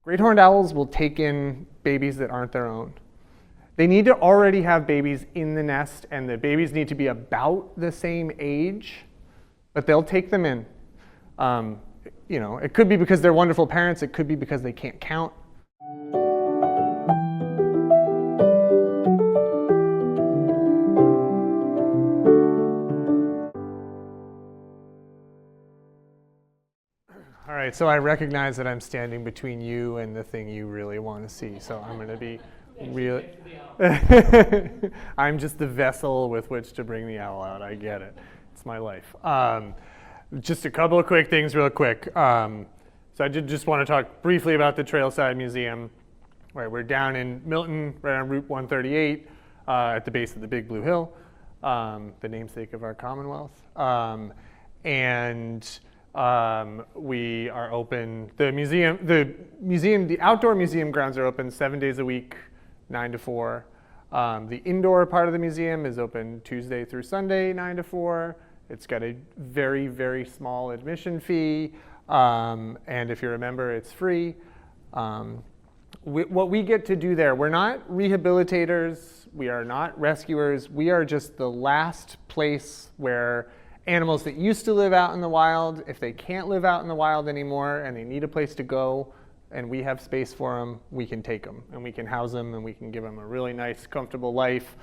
Great horned owls will take in babies that aren't their own. They need to already have babies in the nest, and the babies need to be about the same age, but they'll take them in. It could be because they're wonderful parents. It could be because they can't count. All right, so I recognize that I'm standing between you and the thing you really want to see, so I'm going to be real. I'm just the vessel with which to bring the owl out. I get it. It's my life. Just a couple of quick things real quick. So I did just want to talk briefly about the Trailside Museum. Right, we're down in Milton, right on Route 138, at the base of the Big Blue Hill, the namesake of our Commonwealth. We are open. The outdoor museum grounds are open 7 days a week, 9 to 4. The indoor part of the museum is open Tuesday through Sunday, 9 to 4. It's got a very, very small admission fee, and if you're a member, it's free. What we get to do there, we're not rehabilitators, we are not rescuers, we are just the last place where animals that used to live out in the wild, if they can't live out in the wild anymore and they need a place to go and we have space for them, we can take them and we can house them and we can give them a really nice, comfortable life.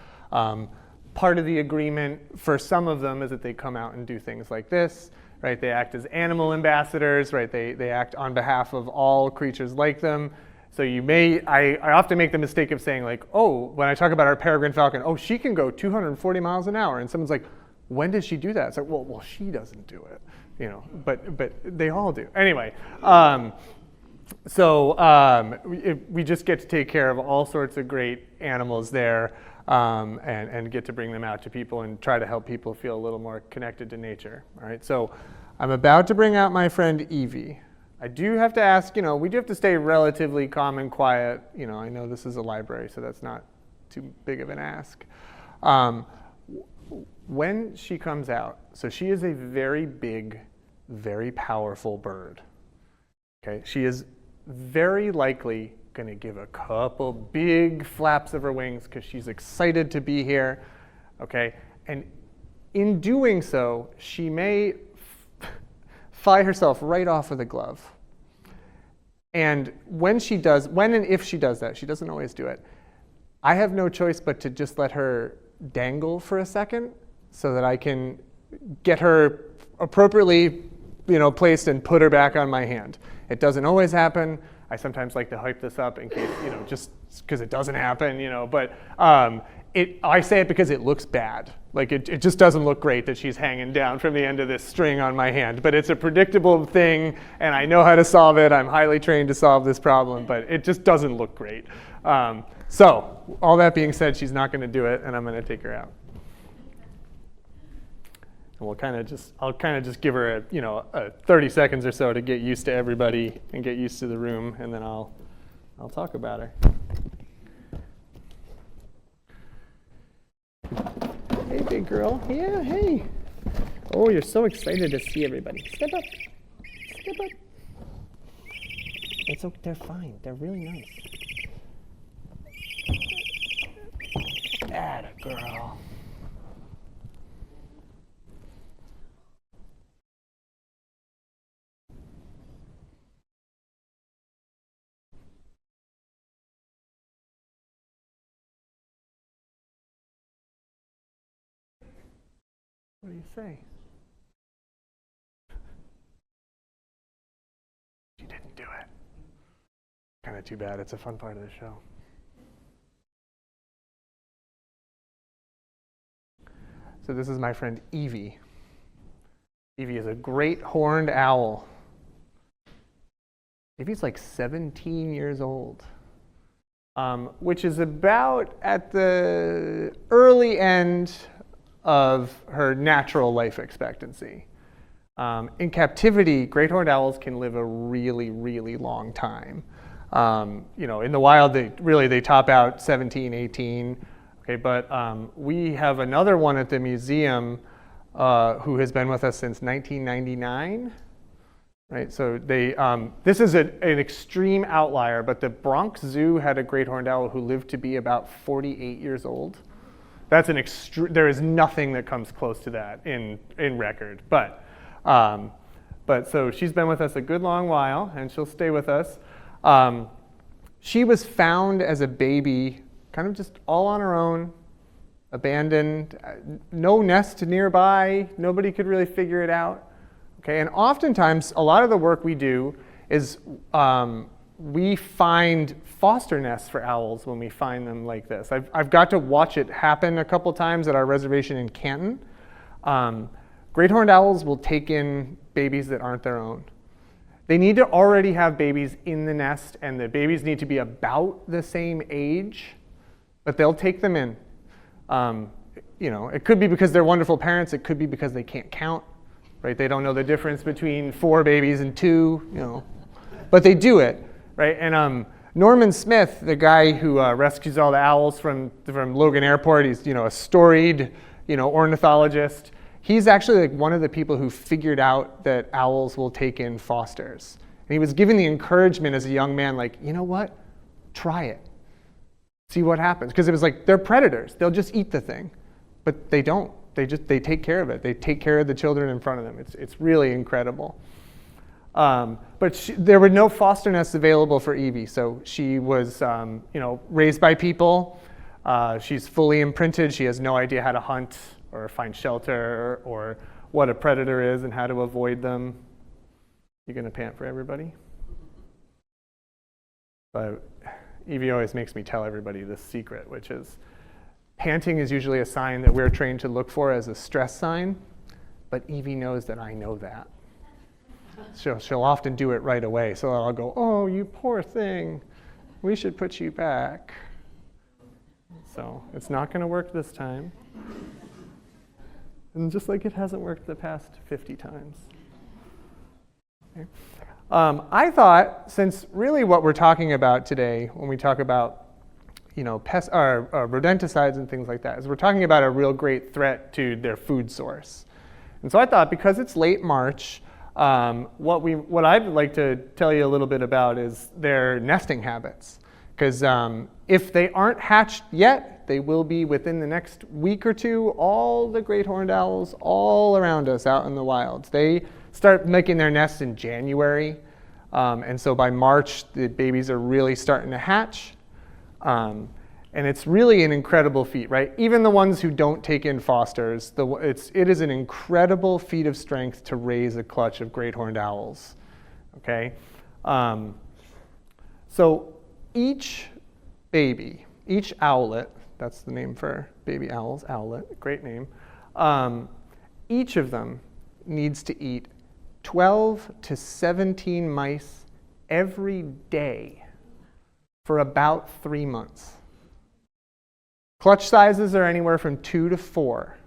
Part of the agreement for some of them is that they come out and do things like this, right? They act as animal ambassadors, right? They act on behalf of all creatures like them. So I often make the mistake of saying like, oh, when I talk about our peregrine falcon, oh, she can go 240 miles an hour. And someone's like, when does she do that? It's like, well, she doesn't do it, but they all do. Anyway, we just get to take care of all sorts of great animals there and get to bring them out to people and try to help people feel a little more connected to nature. All right, so I'm about to bring out my friend Evie. I do have to ask, we do have to stay relatively calm and quiet. I know this is a library, so that's not too big of an ask. When she comes out, so she is a very big, very powerful bird. Okay, she is very likely going to give a couple big flaps of her wings because she's excited to be here. Okay, and in doing so, she may fly herself right off of the glove. And when and if she does that, she doesn't always do it, I have no choice but to just let her dangle for a second so that I can get her appropriately placed and put her back on my hand. It doesn't always happen. I sometimes like to hype this up in case, just because it doesn't happen, but I say it because it looks bad. Like it just doesn't look great that she's hanging down from the end of this string on my hand, but it's a predictable thing and I know how to solve it. I'm highly trained to solve this problem, but it just doesn't look great. So all that being said, she's not going to do it and I'm going to take her out. And I'll kind of just give her a 30 seconds or so to get used to everybody and get used to the room, and then I'll talk about her. Hey, big girl. Yeah, hey. Oh, you're so excited to see everybody. Step up. Step up. They're fine. They're really nice. Atta girl. What do you say? You didn't do it. Kind of too bad. It's a fun part of the show. So this is my friend Evie. Evie is a great horned owl. Evie's like 17 years old, which is about at the early end of her natural life expectancy. In captivity, great horned owls can live a really, really long time. In the wild, they top out 17, 18. Okay, but we have another one at the museum who has been with us since 1999. right? So this is an extreme outlier, but the Bronx Zoo had a great horned owl who lived to be about 48 years old. That's there is nothing that comes close to that in record. But so she's been with us a good long while, and she'll stay with us. She was found as a baby, kind of just all on her own, abandoned, no nest nearby, nobody could really figure it out. Okay, and oftentimes, a lot of the work we do is we find foster nests for owls when we find them like this. I've got to watch it happen a couple times at our reservation in Canton. Great horned owls will take in babies that aren't their own. They need to already have babies in the nest, and the babies need to be about the same age, but they'll take them in. It could be because they're wonderful parents. It could be because they can't count. Right? They don't know the difference between 4 babies and 2, but they do it, right? And Norman Smith, the guy who rescues all the owls from Logan Airport, he's a storied ornithologist. He's actually like one of the people who figured out that owls will take in fosters. And he was given the encouragement as a young man, like, you know what? Try it. See what happens. Because it was like, they're predators. They'll just eat the thing. But they don't. They take care of it. They take care of the children in front of them. It's really incredible. But there were no foster nests available for Evie, so she was raised by people. She's fully imprinted. She has no idea how to hunt or find shelter or what a predator is and how to avoid them. You gonna pant for everybody? But Evie always makes me tell everybody this secret, which is panting is usually a sign that we're trained to look for as a stress sign, but Evie knows that I know that. She'll often do it right away, so I'll go, oh, you poor thing, we should put you back. So it's not going to work this time. And just like it hasn't worked the past 50 times. Okay. I thought, since really what we're talking about today, when we talk about pests or rodenticides and things like that, is we're talking about a real great threat to their food source. And so I thought, because it's late March, what I'd like to tell you a little bit about is their nesting habits. Because if they aren't hatched yet, they will be within the next week or two. All the great horned owls all around us out in the wilds, they start making their nests in January. And so by March, the babies are really starting to hatch. And it's really an incredible feat, right? Even the ones who don't take in fosters, it is an incredible feat of strength to raise a clutch of great horned owls, okay? So each baby, each owlet, that's the name for baby owls, owlet, great name, each of them needs to eat 12 to 17 mice every day for about 3 months. Clutch sizes are anywhere from 2 to 4.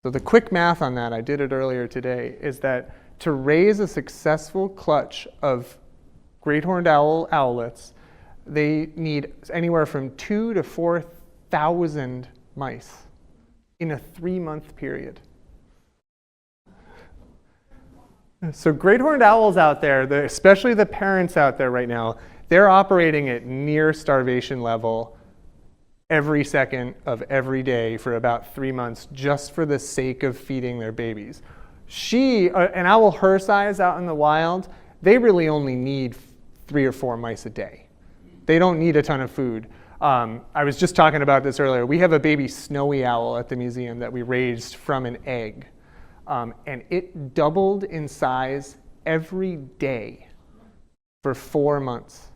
So the quick math on that, I did it earlier today, is that to raise a successful clutch of great horned owlets, they need anywhere from 2,000 to 4,000 mice in a 3-month period. So great horned owls out there, especially the parents out there right now, they're operating at near starvation level every second of every day for about 3 months, just for the sake of feeding their babies. An owl her size out in the wild, they really only need 3 or 4 mice a day. They don't need a ton of food. I was just talking about this earlier. We have a baby snowy owl at the museum that we raised from an egg. And it doubled in size every day for 4 months.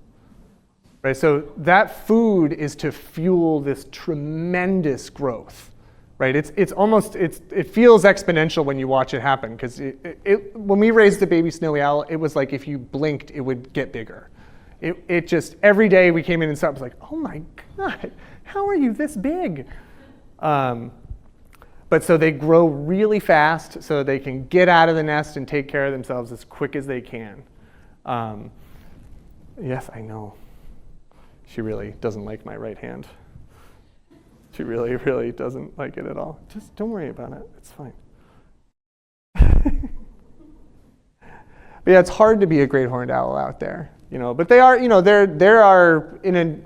Right, so that food is to fuel this tremendous growth, right? It feels exponential when you watch it happen, because when we raised the baby snowy owl, it was like if you blinked, it would get bigger. It just, every day we came in and saw it, was like, oh my God, how are you this big? But so they grow really fast so they can get out of the nest and take care of themselves as quick as they can. Yes, I know. She really doesn't like my right hand. She really, really doesn't like it at all. Just don't worry about it. It's fine. But yeah, it's hard to be a great horned owl out there, But they are, there are in an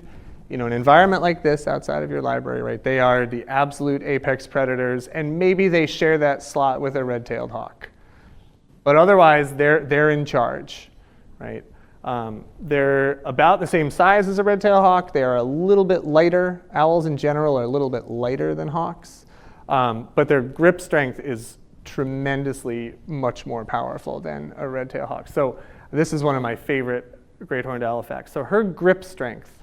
environment like this outside of your library, right? They are the absolute apex predators, and maybe they share that slot with a red-tailed hawk. But otherwise, they're in charge, right? They're about the same size as a red-tailed hawk. They are a little bit lighter. Owls in general are a little bit lighter than hawks, but their grip strength is tremendously much more powerful than a red-tailed hawk. So this is one of my favorite great horned owl facts. So her grip strength,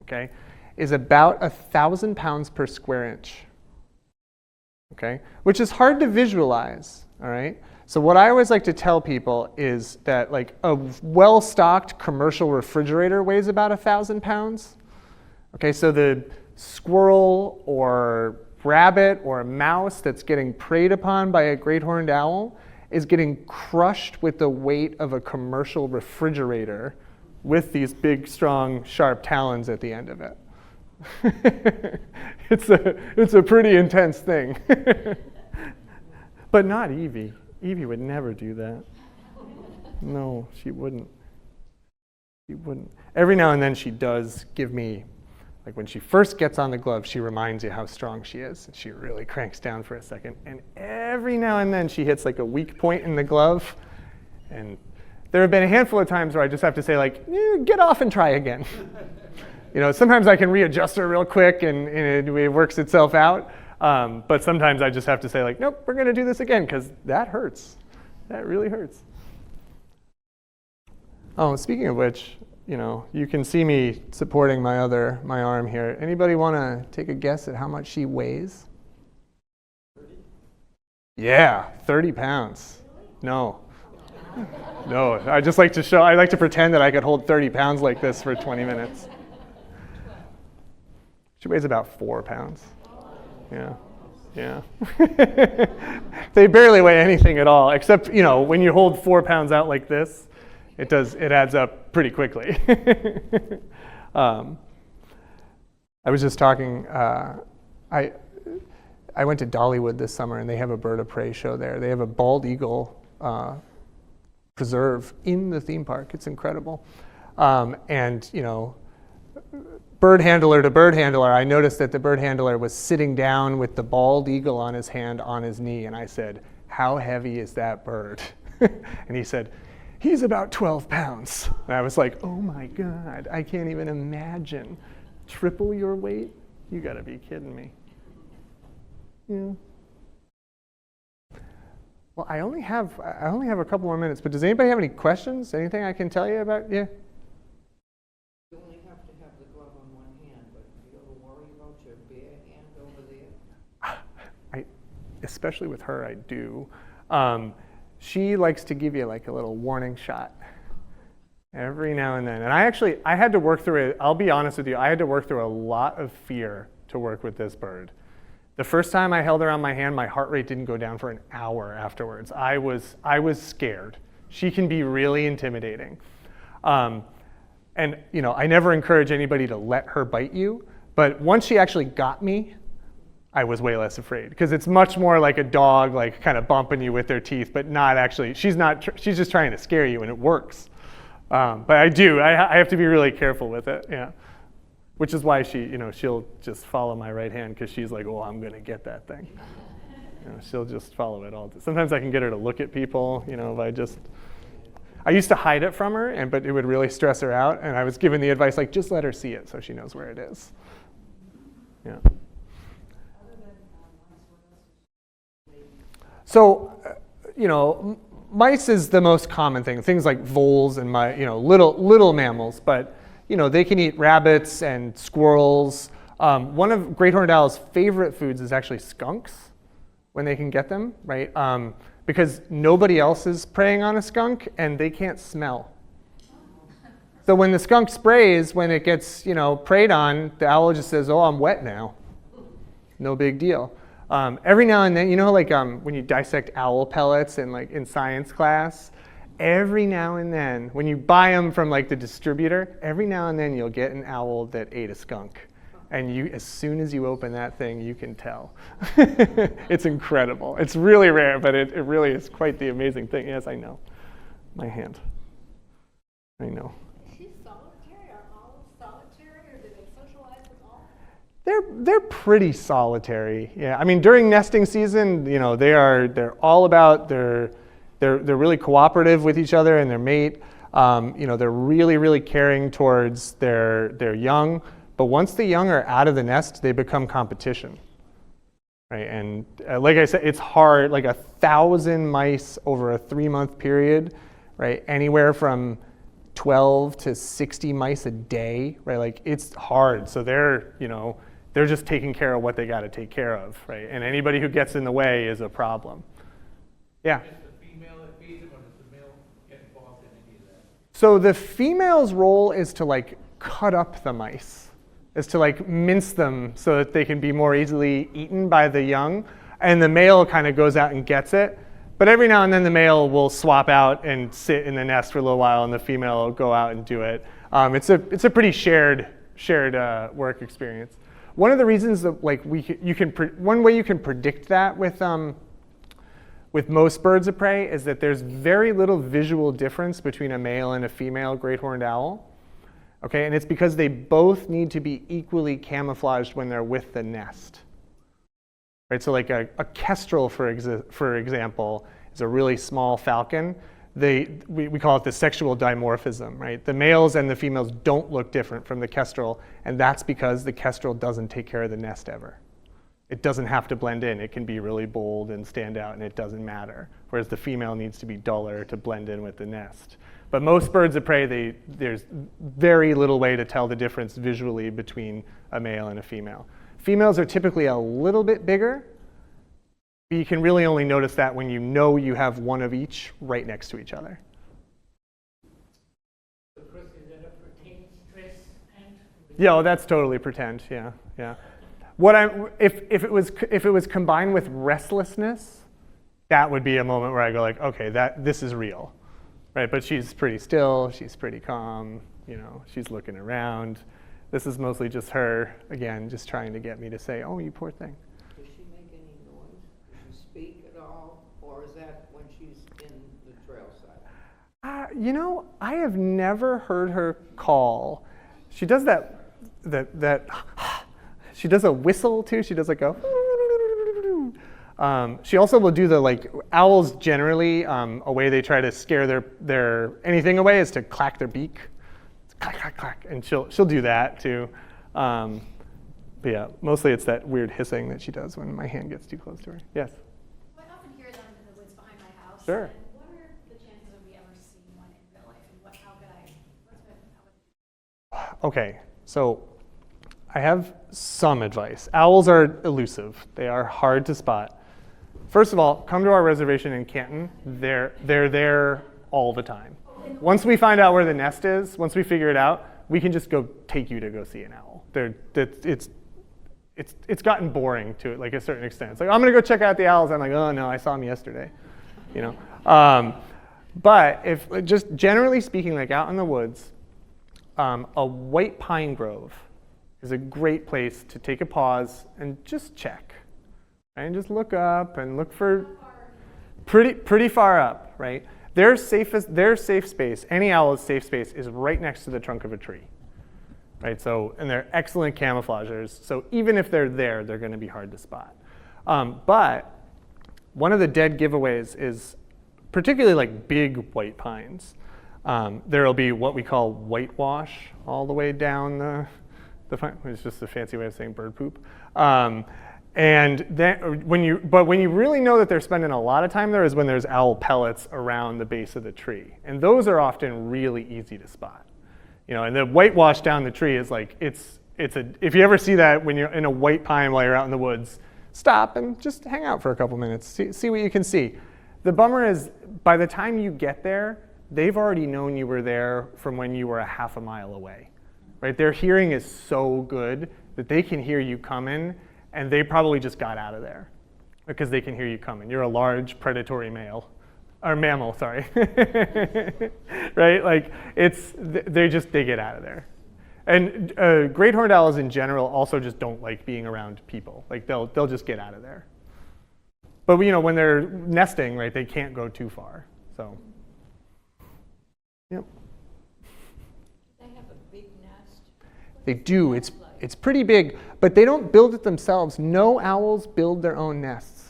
okay, is about 1,000 pounds per square inch, okay, which is hard to visualize, all right? So what I always like to tell people is that like a well-stocked commercial refrigerator weighs about 1,000 pounds, okay? So the squirrel or rabbit or a mouse that's getting preyed upon by a great horned owl is getting crushed with the weight of a commercial refrigerator with these big, strong, sharp talons at the end of it. It's a pretty intense thing. But not Evie. Evie would never do that. No, she wouldn't. She wouldn't. Every now and then she does give me, like when she first gets on the glove, she reminds you how strong she is. And she really cranks down for a second. And every now and then she hits like a weak point in the glove. And there have been a handful of times where I just have to say like, get off and try again. Sometimes I can readjust her real quick and it works itself out. But sometimes I just have to say like, nope, we're gonna do this again because that hurts. That really hurts. Oh, speaking of which, you can see me supporting my arm here. Anybody want to take a guess at how much she weighs? 30? Yeah, 30 pounds. No. No, I like to pretend that I could hold 30 pounds like this for 20 minutes. She weighs about 4 pounds. Yeah. They barely weigh anything at all, except, when you hold 4 pounds out like this, it adds up pretty quickly. I was just talking, I went to Dollywood this summer and they have a bird of prey show there. They have a bald eagle preserve in the theme park. It's incredible. Bird handler to bird handler, I noticed that the bird handler was sitting down with the bald eagle on his hand on his knee. And I said, how heavy is that bird? And he said, he's about 12 pounds. And I was like, oh my God, I can't even imagine. Triple your weight? You gotta be kidding me. Yeah. Well, I only have a couple more minutes, but does anybody have any questions? Anything I can tell you about? Yeah? You only have to have the glove on one hand, but do you ever worry about your bare hand over there? Especially with her, I do. She likes to give you like a little warning shot every now and then. And I had to work through it. I'll be honest with you, I had to work through a lot of fear to work with this bird. The first time I held her on my hand, my heart rate didn't go down for an hour afterwards. I was scared. She can be really intimidating. And I never encourage anybody to let her bite you, but once she actually got me, I was way less afraid because it's much more like a dog, like kind of bumping you with their teeth, but not actually, she's just trying to scare you and it works. But I have to be really careful with it, yeah. Which is why she'll just follow my right hand because she's like, oh, I'm gonna get that thing. She'll just follow it all. Sometimes I can get her to look at people, if I used to hide it from her, but it would really stress her out. And I was given the advice, like, just let her see it so she knows where it is. Yeah. So, mice is the most common thing. Things like voles and little mammals, but they can eat rabbits and squirrels. One of great horned owl's favorite foods is actually skunks when they can get them, right? Because nobody else is preying on a skunk and they can't smell. So when the skunk sprays, when it gets preyed on, the owl just says, oh, I'm wet now. No big deal. Every now and then, when you dissect owl pellets in science class, every now and then, when you buy them from the distributor, every now and then you'll get an owl that ate a skunk. And as soon as you open that thing, you can tell. It's incredible. It's really rare, but it really is quite the amazing thing. Yes, I know. my hand. I know. Is she solitary? Are all solitary, or do they socialize with all? They're pretty solitary. Yeah, I mean during nesting season, they're all about they're really cooperative with each other and their mate. They're really caring towards their young. But once the young are out of the nest, they become competition. Right, and like I said, it's hard. Like 1,000 mice over a 3-month period, right? Anywhere from 12 to 60 mice a day, right? Like it's hard. So they're just taking care of what they got to take care of, right? And anybody who gets in the way is a problem. Yeah. Is the female that feeds them, or does the male get involved in any of that? So the female's role is to like cut up the mice, is to like mince them so that they can be more easily eaten by the young. And the male kind of goes out and gets it. But every now and then the male will swap out and sit in the nest for a little while, and the female will go out and do it. It's a pretty shared work experience. One of the reasons that one way you can predict that with most birds of prey is that there's very little visual difference between a male and a female great horned owl. Okay, and it's because they both need to be equally camouflaged when they're with the nest. Right, so like a kestrel, for example, is a really small falcon. We call it the sexual dimorphism, right? The males and the females don't look different from the kestrel, and that's because the kestrel doesn't take care of the nest ever. It doesn't have to blend in. It can be really bold and stand out, and it doesn't matter. Whereas the female needs to be duller to blend in with the nest. But most birds of prey, there's very little way to tell the difference visually between a male and a female. Females are typically a little bit bigger, but you can really only notice that when you have one of each right next to each other. So Chris, is that a pretend stress and? Yeah, that's totally pretend. Yeah. If it was combined with restlessness, that would be a moment where I go like, okay, this is real, right? But she's pretty still. She's pretty calm. She's looking around. This is mostly just her, again, just trying to get me to say, oh, you poor thing. Does she make any noise? Does she speak at all? Or is that when she's in the trail side? I have never heard her call. She does that she does a whistle too. She does like a, she also will do owls generally, a way they try to scare their anything away is to clack their beak. Clack, clack, clack, and she'll do that too. But yeah, mostly it's that weird hissing that she does when my hand gets too close to her. Yes? I often hear them in the woods behind my house. Sure. And what are the chances of me ever seeing one in real life, and how would I? Okay, so I have some advice. Owls are elusive. They are hard to spot. First of all, come to our reservation in Canton. They're there all the time. Once we find out where the nest is, once we figure it out, we can just go take you to go see an owl. It's gotten boring to like a certain extent. It's like, I'm gonna go check out the owls. I'm like, oh no, I saw them yesterday, But if just generally speaking, like out in the woods, a white pine grove is a great place to take a pause and just check, right? And just look up and look for pretty far up, right? Their safe space, any owl's safe space, is right next to the trunk of a tree, right? So, and they're excellent camouflagers. So even if they're there, they're going to be hard to spot. But one of the dead giveaways is particularly like big white pines. There'll be what we call whitewash all the way down the pine. It's just a fancy way of saying bird poop. And then when you really know that they're spending a lot of time there is when there's owl pellets around the base of the tree. And those are often really easy to spot. And the whitewash down the tree is like, if you ever see that when you're in a white pine while you're out in the woods, stop and just hang out for a couple minutes, see what you can see. The bummer is by the time you get there, they've already known you were there from when you were a half a mile away, right? Their hearing is so good that they can hear you coming. And they probably just got out of there because they can hear you coming. You're a large predatory mammal, sorry. Right? Like they get out of there. And great horned owls in general also just don't like being around people. Like they'll just get out of there. But when they're nesting, right, they can't go too far. So Yep. They have a big nest. They do. It's pretty big, but they don't build it themselves. No owls build their own nests.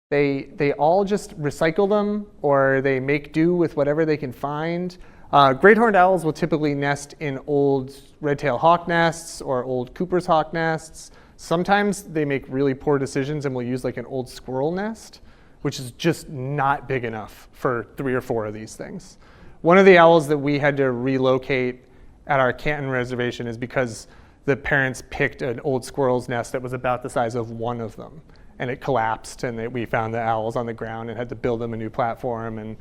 They all just recycle them, or they make do with whatever they can find. Great horned owls will typically nest in old red-tailed hawk nests or old Cooper's hawk nests. Sometimes they make really poor decisions and will use like an old squirrel nest, which is just not big enough for 3 or 4 of these things. One of the owls that we had to relocate at our Canton reservation is because the parents picked an old squirrel's nest that was about the size of one of them. And it collapsed, and we found the owls on the ground and had to build them a new platform. And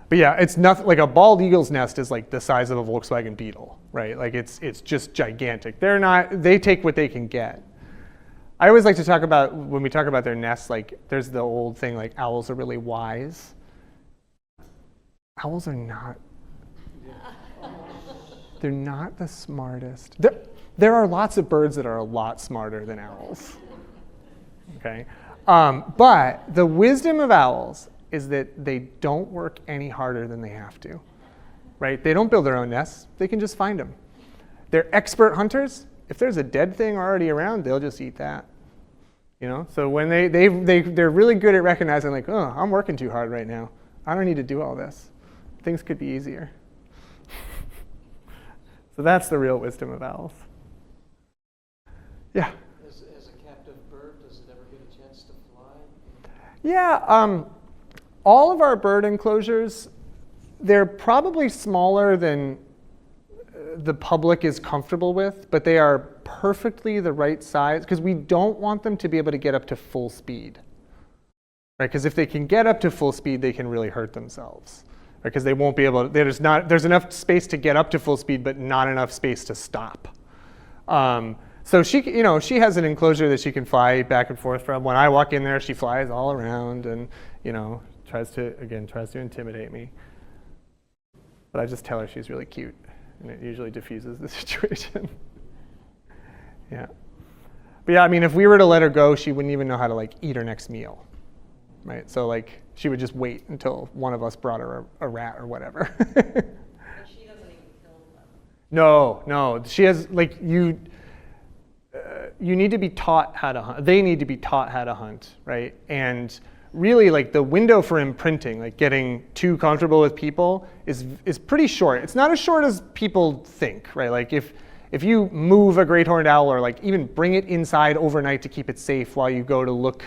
but yeah, it's nothing like a bald eagle's nest is like the size of a Volkswagen Beetle, right? Like it's just gigantic. They take what they can get. I always like to talk about, when we talk about their nests, like there's the old thing like owls are really wise. Owls are not. They're not the smartest. There are lots of birds that are a lot smarter than owls. Okay, but the wisdom of owls is that they don't work any harder than they have to, right? They don't build their own nests. They can just find them. They're expert hunters. If there's a dead thing already around, they'll just eat that. You know, so when they're really good at recognizing like, oh, I'm working too hard right now. I don't need to do all this. Things could be easier. So that's the real wisdom of owls. Yeah. As a captive bird, does it ever get a chance to fly? Yeah, all of our bird enclosures, they're probably smaller than the public is comfortable with, but they are perfectly the right size because we don't want them to be able to get up to full speed. Right? Because if they can get up to full speed, they can really hurt themselves. Because they won't be able to, there's enough space to get up to full speed, but not enough space to stop. So she has an enclosure that she can fly back and forth from. When I walk in there, she flies all around and, tries to intimidate me. But I just tell her she's really cute, and it usually diffuses the situation. Yeah. But yeah, I mean, if we were to let her go, she wouldn't even know how to like eat her next meal, right? So like, she would just wait until one of us brought her a rat or whatever. But she doesn't even kill them. No. She has like you need to be taught how to hunt. They need to be taught how to hunt, right? And really, like the window for imprinting, like getting too comfortable with people, is pretty short. It's not as short as people think, right? Like if you move a great horned owl or like even bring it inside overnight to keep it safe while you go to look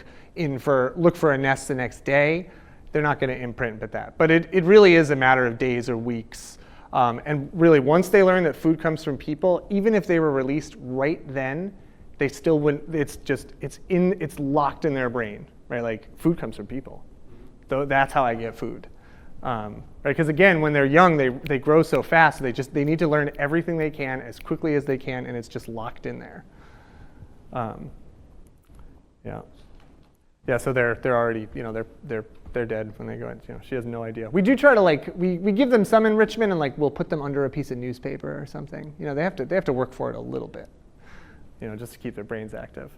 for a nest the next day, they're not going to imprint with that. But it really is a matter of days or weeks. And really, once they learn that food comes from people, even if they were released right then, they still wouldn't. It's locked in their brain, right? Like food comes from people. So that's how I get food. Right? Because again, when they're young, they grow so fast. They need to learn everything they can as quickly as they can, and it's just locked in there. Yeah. So they're already, they're dead when they go in. She has no idea. We do try to we give them some enrichment and we'll put them under a piece of newspaper or something. They have to work for it a little bit, just to keep their brains active.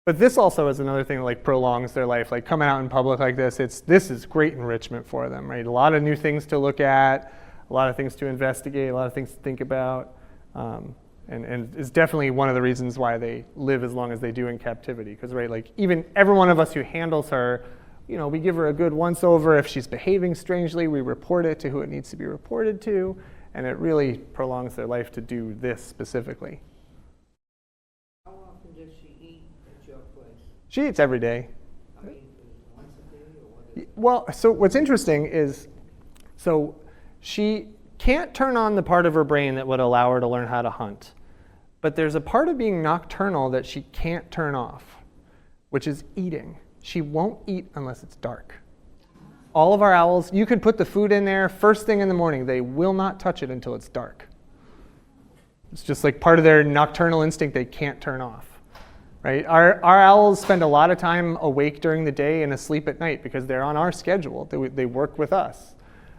But this also is another thing that prolongs their life. Like coming out in public like this, this is great enrichment for them, right? A lot of new things to look at, a lot of things to investigate, a lot of things to think about. And it's definitely one of the reasons why they live as long as they do in captivity. Because even every one of us who handles her, we give her a good once over. If she's behaving strangely, we report it to who it needs to be reported to, and it really prolongs their life to do this specifically. How often does she eat at your place? She eats every day. I mean, once a day or what is it? Well, so what's interesting is, she can't turn on the part of her brain that would allow her to learn how to hunt. But there's a part of being nocturnal that she can't turn off, which is eating. She won't eat unless it's dark. All of our owls, you could put the food in there first thing in the morning. They will not touch it until it's dark. It's just like part of their nocturnal instinct they can't turn off. Right? Our owls spend a lot of time awake during the day and asleep at night because they're on our schedule. They work with us.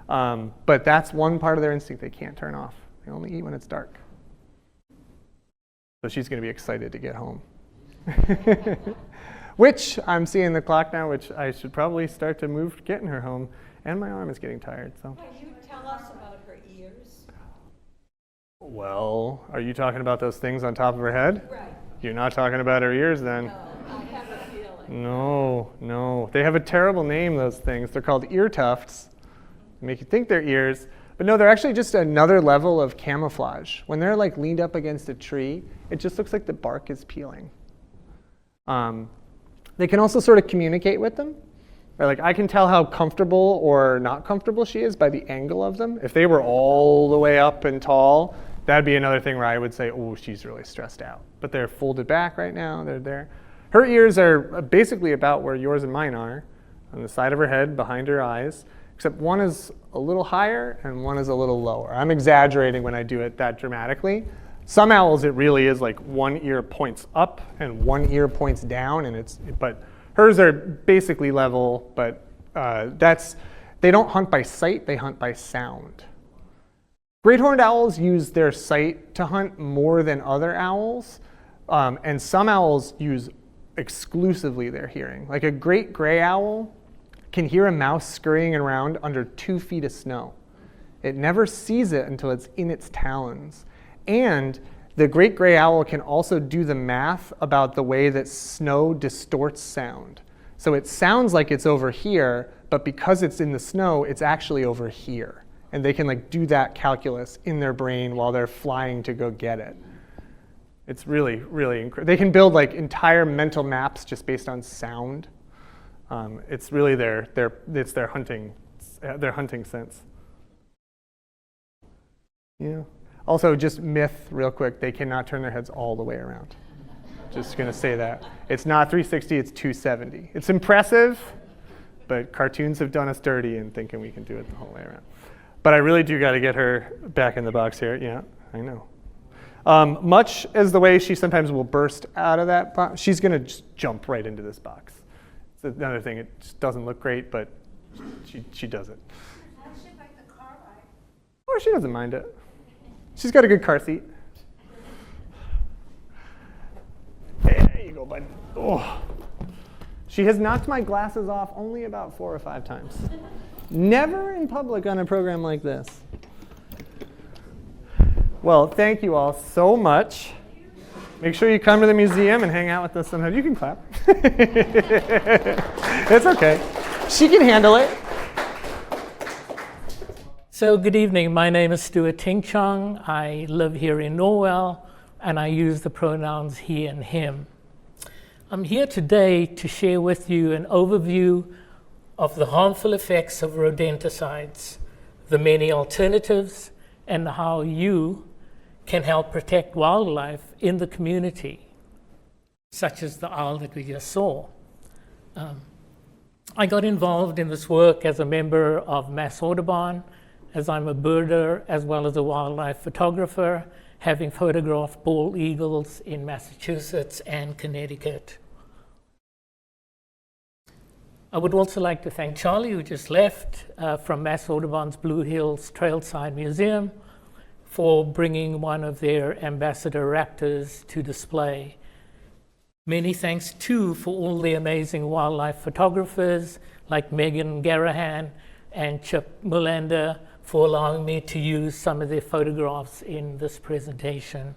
But that's one part of their instinct they can't turn off. They only eat when it's dark. So she's going to be excited to get home. Which I'm seeing the clock now, which I should probably start to move getting her home. And my arm is getting tired, so. Can you tell us about her ears? Well, are you talking about those things on top of her head? Right. You're not talking about her ears then. No, I have a feeling. No. They have a terrible name, those things. They're called ear tufts. They make you think they're ears. But no, they're actually just another level of camouflage. When they're like leaned up against a tree, it just looks like the bark is peeling. They can also sort of communicate with them. Right? Like I can tell how comfortable or not comfortable she is by the angle of them. If they were all the way up and tall, that'd be another thing where I would say, oh, she's really stressed out. But they're folded back right now. They're there. Her ears are basically about where yours and mine are, on the side of her head, behind her eyes, except one is a little higher and one is a little lower. I'm exaggerating when I do it that dramatically. Some owls, it really is like one ear points up and one ear points down, but hers are basically level, but they don't hunt by sight, they hunt by sound. Great horned owls use their sight to hunt more than other owls, and some owls use exclusively their hearing. Like a great gray owl can hear a mouse scurrying around under 2 feet of snow. It never sees it until it's in its talons. And the great gray owl can also do the math about the way that snow distorts sound. So it sounds like it's over here, but because it's in the snow, it's actually over here. And they can like do that calculus in their brain while they're flying to go get it. It's really, really incredible. They can build like entire mental maps just based on sound. It's really their hunting sense. Yeah. Also, just myth, real quick, they cannot turn their heads all the way around. Just gonna say that. It's not 360, it's 270. It's impressive, but cartoons have done us dirty in thinking we can do it the whole way around. But I really do gotta get her back in the box here. Yeah, I know. Much as the way she sometimes will burst out of that box, she's gonna just jump right into this box. It's another thing, it just doesn't look great, but she does it. How does she like the car ride? Oh, she doesn't mind it. She's got a good car seat. There you go, bud. Oh. She has knocked my glasses off only about 4 or 5 times. Never in public on a program like this. Well, thank you all so much. Make sure you come to the museum and hang out with us sometime. You can clap. It's okay. She can handle it. So good evening. My name is Stuart Ting-Chong. I live here in Norwell, and I use the pronouns he and him. I'm here today to share with you an overview of the harmful effects of rodenticides, the many alternatives, and how you can help protect wildlife in the community, such as the owl that we just saw. I got involved in this work as a member of Mass Audubon, as I'm a birder as well as a wildlife photographer, having photographed bald eagles in Massachusetts and Connecticut. I would also like to thank Charlie, who just left from Mass Audubon's Blue Hills Trailside Museum, for bringing one of their Ambassador Raptors to display. Many thanks too for all the amazing wildlife photographers like Megan Garahan and Chip Mulander for allowing me to use some of their photographs in this presentation.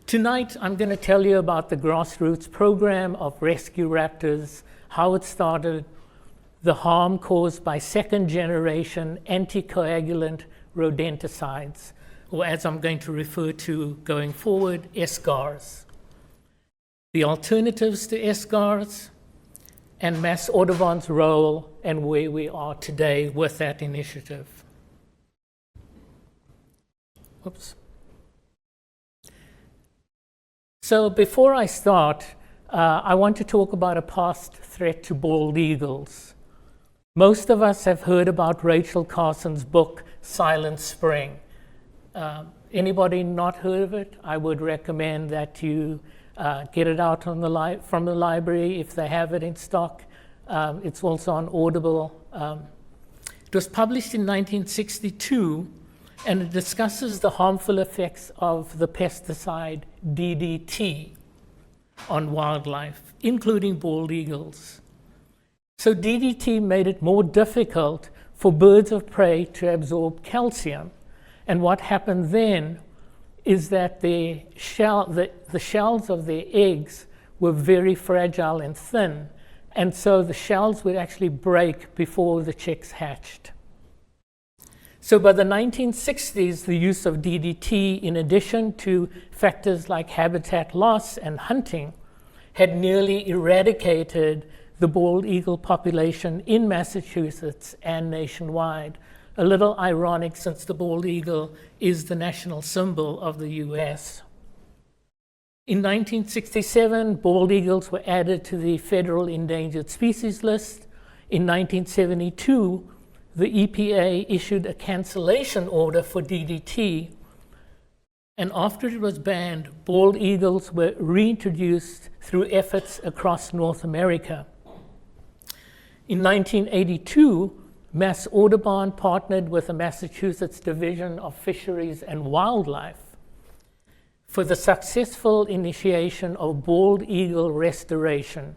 Tonight, I'm going to tell you about the grassroots program of Rescue Raptors, how it started, the harm caused by second-generation anticoagulant rodenticides, or as I'm going to refer to going forward, SGARs, the alternatives to SGARs, and Mass Audubon's role and where we are today with that initiative. Oops. So before I start, I want to talk about a past threat to bald eagles. Most of us have heard about Rachel Carson's book, Silent Spring. Anybody not heard of it? I would recommend that you get it out on from the library if they have it in stock. It's also on Audible. It was published in 1962, and it discusses the harmful effects of the pesticide DDT on wildlife, including bald eagles. So DDT made it more difficult for birds of prey to absorb calcium. And what happened then is that the shells of their eggs were very fragile and thin. And so the shells would actually break before the chicks hatched. So by the 1960s, the use of DDT, in addition to factors like habitat loss and hunting, had nearly eradicated the bald eagle population in Massachusetts and nationwide. A little ironic, since the bald eagle is the national symbol of the US. In 1967, bald eagles were added to the federal endangered species list. In 1972, the EPA issued a cancellation order for DDT. And after it was banned, bald eagles were reintroduced through efforts across North America. In 1982, Mass Audubon partnered with the Massachusetts Division of Fisheries and Wildlife for the successful initiation of bald eagle restoration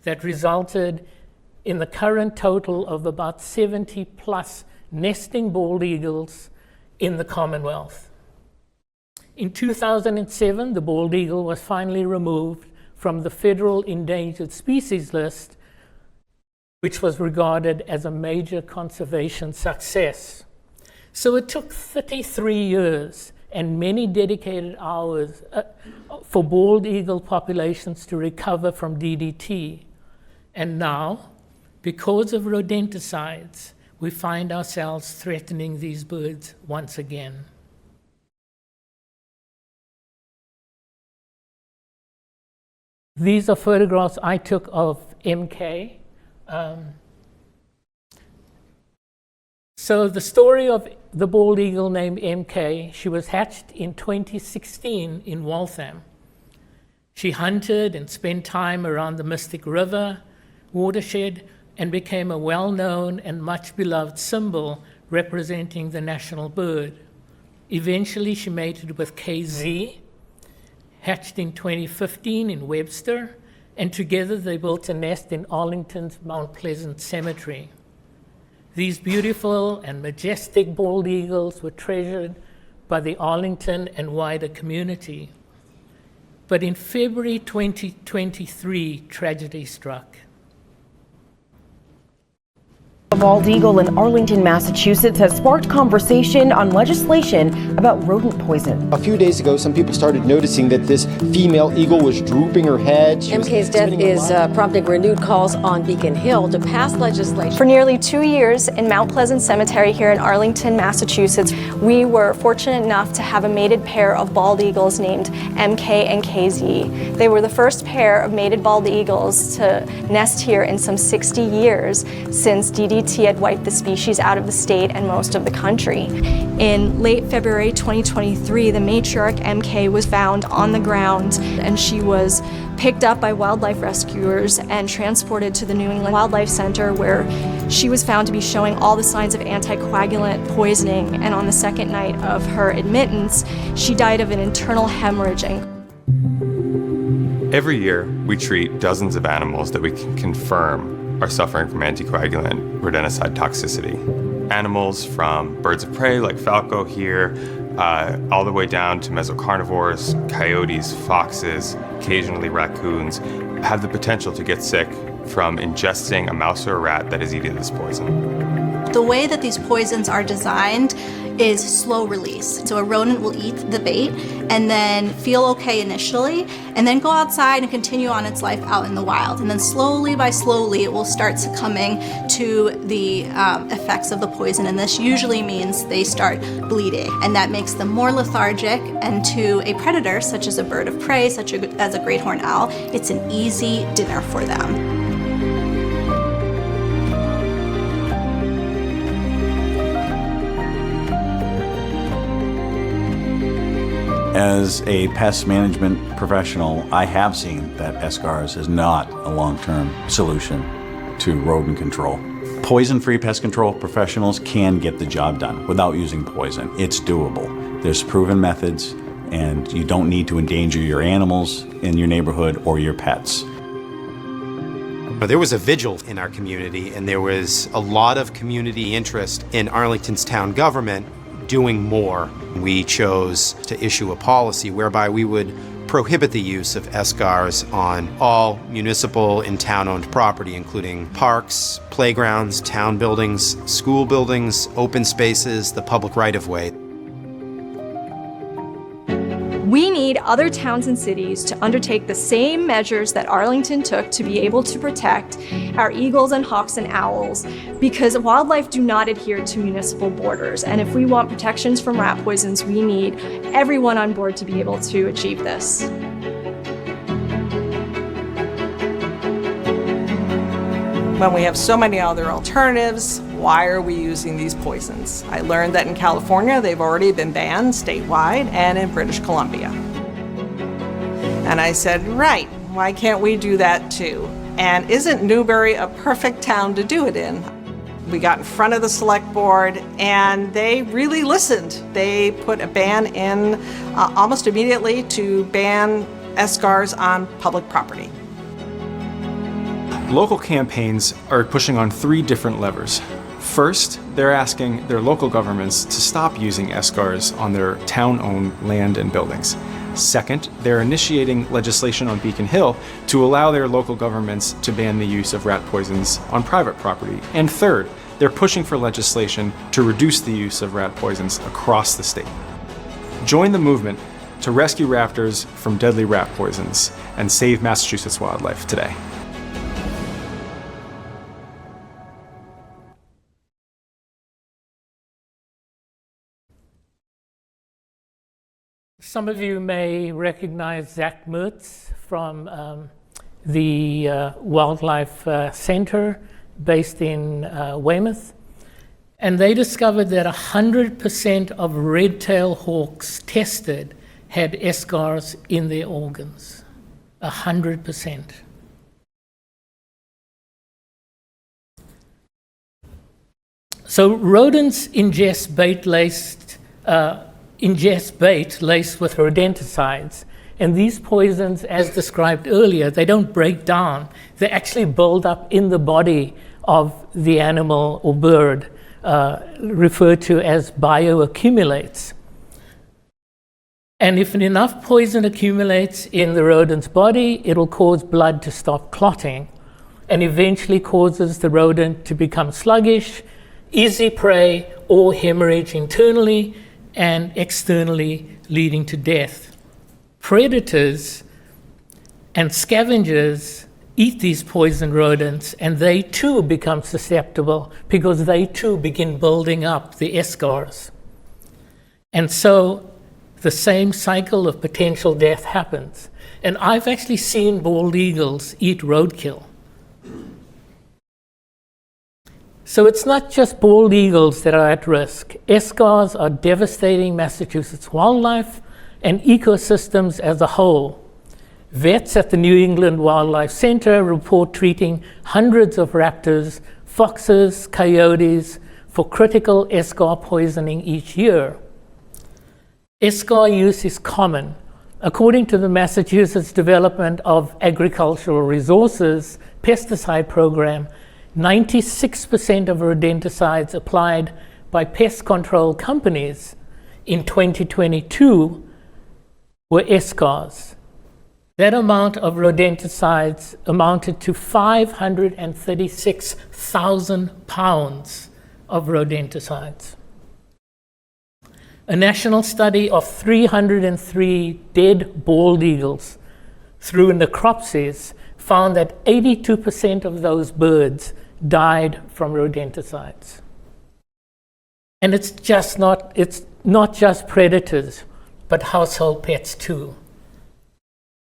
that resulted in the current total of about 70 plus nesting bald eagles in the Commonwealth. In 2007, the bald eagle was finally removed from the federal endangered species list, which was regarded as a major conservation success. So it took 33 years and many dedicated hours for bald eagle populations to recover from DDT. And now, because of rodenticides, we find ourselves threatening these birds once again. These are photographs I took of MK. So the story of the bald eagle named MK, she was hatched in 2016 in Waltham. She hunted and spent time around the Mystic River watershed and became a well-known and much-beloved symbol representing the national bird. Eventually, she mated with KZ, hatched in 2015 in Webster, and together they built a nest in Arlington's Mount Pleasant Cemetery. These beautiful and majestic bald eagles were treasured by the Arlington and wider community. But in February 2023, tragedy struck. The bald eagle in Arlington, Massachusetts has sparked conversation on legislation about rodent poison. A few days ago, some people started noticing that this female eagle was drooping her head. MK's death is prompting renewed calls on Beacon Hill to pass legislation. For nearly 2 years in Mount Pleasant Cemetery here in Arlington, Massachusetts, we were fortunate enough to have a mated pair of bald eagles named MK and KZ. They were the first pair of mated bald eagles to nest here in some 60 years since DDT had wiped the species out of the state and most of the country. In late February 2023, the matriarch MK was found on the ground, and she was picked up by wildlife rescuers and transported to the New England Wildlife Center, where she was found to be showing all the signs of anticoagulant poisoning. And on the second night of her admittance, she died of an internal hemorrhage. Every year, we treat dozens of animals that we can confirm are suffering from anticoagulant rodenticide toxicity. Animals from birds of prey like falco here, all the way down to mesocarnivores, coyotes, foxes, occasionally raccoons, have the potential to get sick from ingesting a mouse or a rat that is eating this poison. The way that these poisons are designed is slow release. So a rodent will eat the bait and then feel okay initially, and then go outside and continue on its life out in the wild. And then slowly by slowly, it will start succumbing to the effects of the poison. And this usually means they start bleeding. And that makes them more lethargic. And to a predator, such as a bird of prey, such as a great horned owl, it's an easy dinner for them. As a pest management professional, I have seen that SCARs is not a long-term solution to rodent control. Poison-free pest control professionals can get the job done without using poison. It's doable. There's proven methods, and you don't need to endanger your animals in your neighborhood or your pets. There was a vigil in our community, and there was a lot of community interest in Arlington's town government doing more. We chose to issue a policy whereby we would prohibit the use of SCARs on all municipal and town-owned property, including parks, playgrounds, town buildings, school buildings, open spaces, the public right-of-way. We need other towns and cities to undertake the same measures that Arlington took to be able to protect our eagles and hawks and owls, because wildlife do not adhere to municipal borders. And if we want protections from rat poisons, we need everyone on board to be able to achieve this. When we have so many other alternatives, why are we using these poisons? I learned that in California, they've already been banned statewide and in British Columbia. And I said, right, why can't we do that too? And isn't Newbury a perfect town to do it in? We got in front of the select board and they really listened. They put a ban in almost immediately to ban SCARs on public property. Local campaigns are pushing on 3 different levers. First, they're asking their local governments to stop using SCARs on their town-owned land and buildings. Second, they're initiating legislation on Beacon Hill to allow their local governments to ban the use of rat poisons on private property. And third, they're pushing for legislation to reduce the use of rat poisons across the state. Join the movement to rescue raptors from deadly rat poisons and save Massachusetts wildlife today. Some of you may recognize Zach Mertz from the Wildlife Center based in Weymouth. And they discovered that 100% of red-tailed hawks tested had SCARs in their organs. 100%. So rodents ingest bait laced with rodenticides, and these poisons, as described earlier, they don't break down. They actually build up in the body of the animal or bird, referred to as bioaccumulates. And if enough poison accumulates in the rodent's body, it'll cause blood to stop clotting and eventually causes the rodent to become sluggish, easy prey, or hemorrhage internally and externally, leading to death. Predators and scavengers eat these poisoned rodents, and they too become susceptible because they too begin building up the SCARs. And so the same cycle of potential death happens. And I've actually seen bald eagles eat roadkill. So it's not just bald eagles that are at risk. SCARs are devastating Massachusetts wildlife and ecosystems as a whole. Vets at the New England Wildlife Center report treating hundreds of raptors, foxes, coyotes for critical SCAR poisoning each year. SCAR use is common. According to the Massachusetts Development of Agricultural Resources pesticide program, 96% of rodenticides applied by pest control companies in 2022 were SCARs. That amount of rodenticides amounted to 536,000 pounds of rodenticides. A national study of 303 dead bald eagles through necropsies found that 82% of those birds died from rodenticides. And it's not just predators, but household pets too.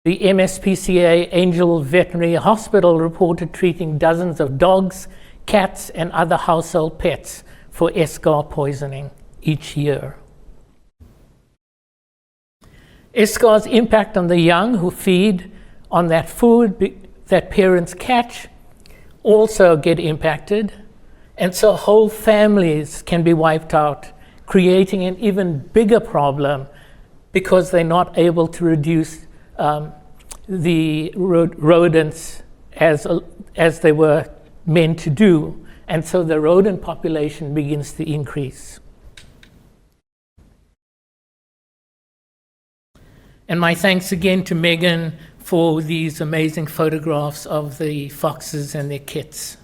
The MSPCA Angel Veterinary Hospital reported treating dozens of dogs, cats, and other household pets for SCAR poisoning each year. SCAR's impact on the young who feed on that food that parents catch also get impacted, and so whole families can be wiped out, creating an even bigger problem because they're not able to reduce the rodents as they were meant to do, and so the rodent population begins to increase. And my thanks again to Megan for these amazing photographs of the foxes and their kits.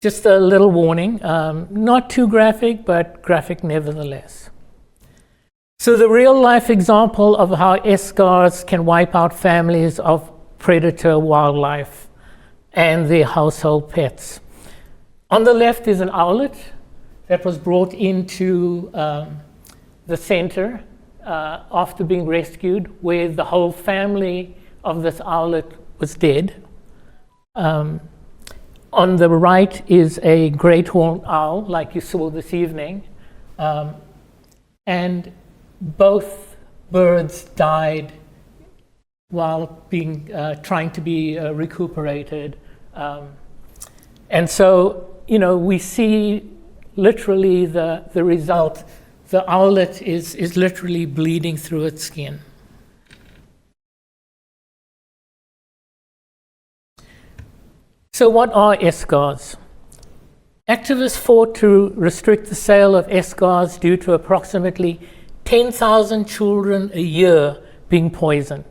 Just a little warning, not too graphic, but graphic nevertheless. So the real life example of how escarres can wipe out families of predator wildlife and their household pets. On the left is an owlet that was brought into the center after being rescued, where the whole family of this owlet was dead. On the right is a great horned owl, like you saw this evening. And both birds died while trying to be recuperated. And so, we see literally the result. The owlet is literally bleeding through its skin. So what are escarres? Activists fought to restrict the sale of escarres due to approximately 10,000 children a year being poisoned.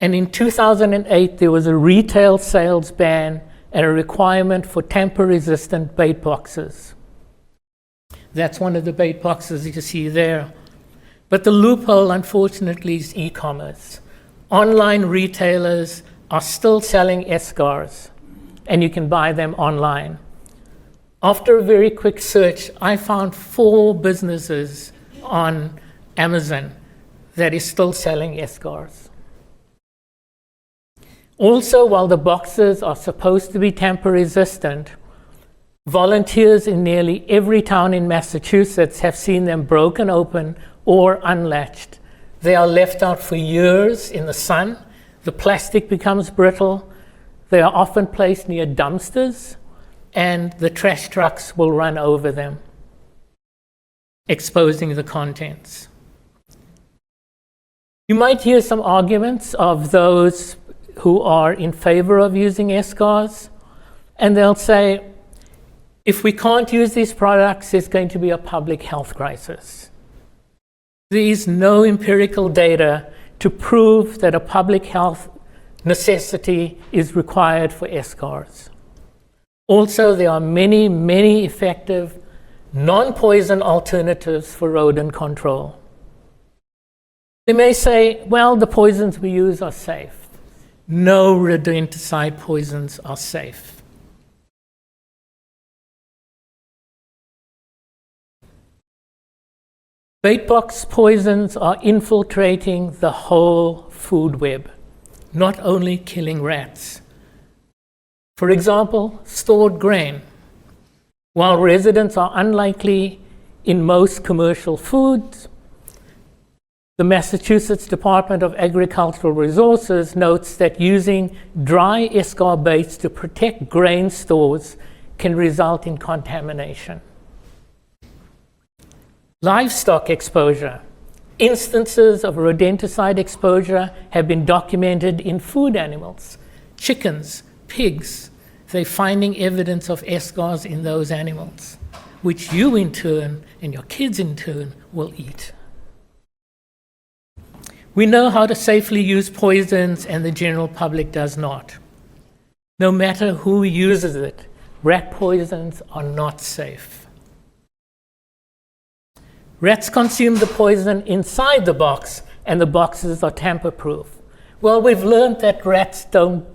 And in 2008, there was a retail sales ban and a requirement for tamper-resistant bait boxes. That's one of the bait boxes you see there. But the loophole, unfortunately, is e-commerce. Online retailers are still selling escarres, and you can buy them online. After a very quick search, I found 4 businesses on Amazon that is still selling escarres. Also, while the boxes are supposed to be tamper-resistant, volunteers in nearly every town in Massachusetts have seen them broken open or unlatched. They are left out for years in the sun. The plastic becomes brittle. They are often placed near dumpsters, and the trash trucks will run over them, exposing the contents. You might hear some arguments of those who are in favor of using escarres, and they'll say, if we can't use these products, there's going to be a public health crisis. There is no empirical data to prove that a public health necessity is required for escarres. Also, there are many, many effective non-poison alternatives for rodent control. They may say, well, the poisons we use are safe. No rodenticide poisons are safe. Bait box poisons are infiltrating the whole food web, not only killing rats. For example, stored grain. While residents are unlikely in most commercial foods, the Massachusetts Department of Agricultural Resources notes that using dry escarre baits to protect grain stores can result in contamination. Livestock exposure. Instances of rodenticide exposure have been documented in food animals, chickens, pigs. They're finding evidence of escarres in those animals, which you in turn and your kids in turn will eat. We know how to safely use poisons, and the general public does not. No matter who uses it, rat poisons are not safe. Rats consume the poison inside the box, and the boxes are tamper-proof. Well, we've learned that rats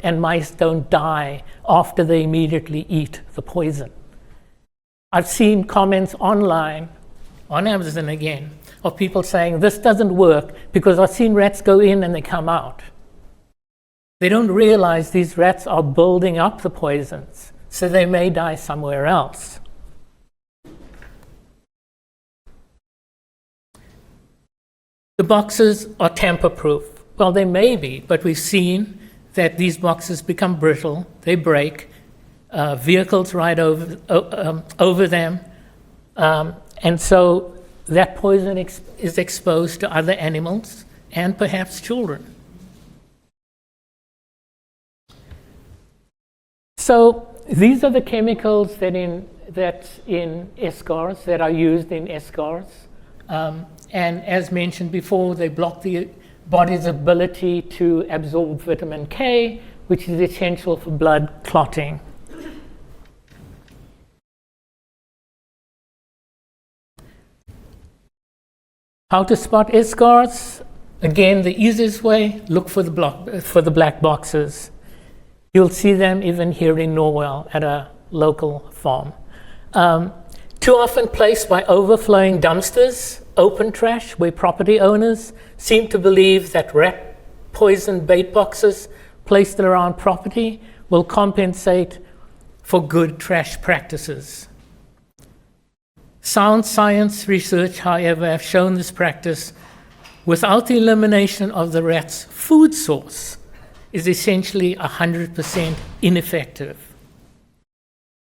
and mice don't die after they immediately eat the poison. I've seen comments online, on Amazon again, of people saying this doesn't work because I've seen rats go in and they come out. They don't realize these rats are building up the poisons, so they may die somewhere else. The boxes are tamper-proof. Well, they may be, but we've seen that these boxes become brittle, they break, vehicles ride over them, and so that poison is exposed to other animals and perhaps children. So these are the chemicals that in escars, that are used in escars. And as mentioned before, they block the body's ability to absorb vitamin K, which is essential for blood clotting. How to spot escars? Again, the easiest way, look for the black boxes. You'll see them even here in Norwell at a local farm. Too often placed by overflowing dumpsters, open trash, where property owners seem to believe that rat poison bait boxes placed around property will compensate for good trash practices. Sound science research, however, have shown this practice without the elimination of the rat's food source is essentially 100% ineffective.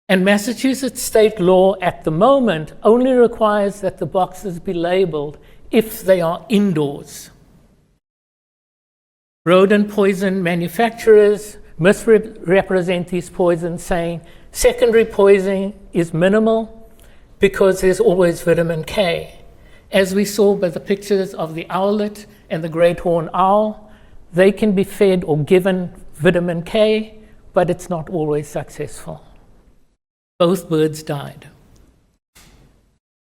And Massachusetts state law at the moment only requires that the boxes be labeled if they are indoors. Rodent poison manufacturers misrepresent these poisons, saying secondary poisoning is minimal because there's always vitamin K. As we saw by the pictures of the owlet and the great horned owl, they can be fed or given vitamin K, but it's not always successful. Both birds died.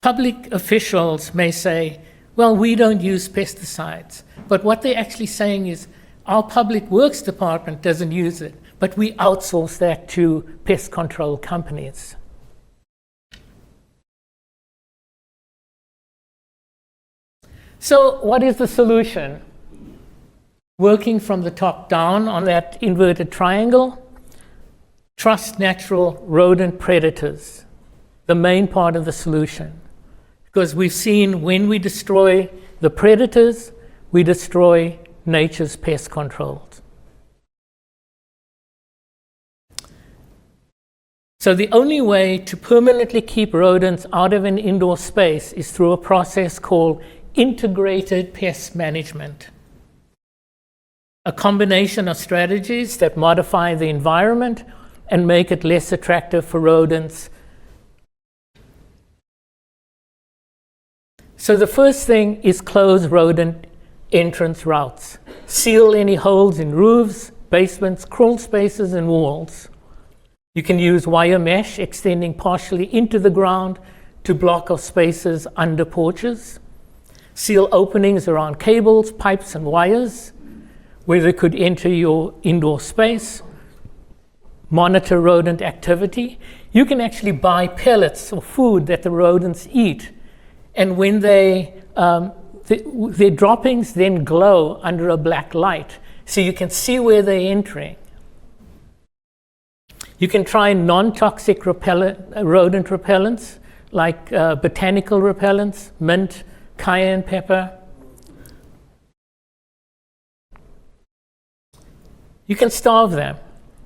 Public officials may say, well, we don't use pesticides. But what they're actually saying is, our public works department doesn't use it, but we outsource that to pest control companies. So what is the solution? Working from the top down on that inverted triangle, trust natural rodent predators, the main part of the solution. Because we've seen when we destroy the predators, we destroy nature's pest controls. So the only way to permanently keep rodents out of an indoor space is through a process called integrated pest management. A combination of strategies that modify the environment and make it less attractive for rodents. So the first thing is close rodent entrance routes. Seal any holes in roofs, basements, crawl spaces, and walls. You can use wire mesh extending partially into the ground to block off spaces under porches. Seal openings around cables, pipes, and wires where they could enter your indoor space. Monitor rodent activity. You can actually buy pellets or food that the rodents eat, and when their droppings then glow under a black light, so you can see where they're entering. You can try non-toxic rodent repellents like botanical repellents, mint, cayenne pepper. You can starve them.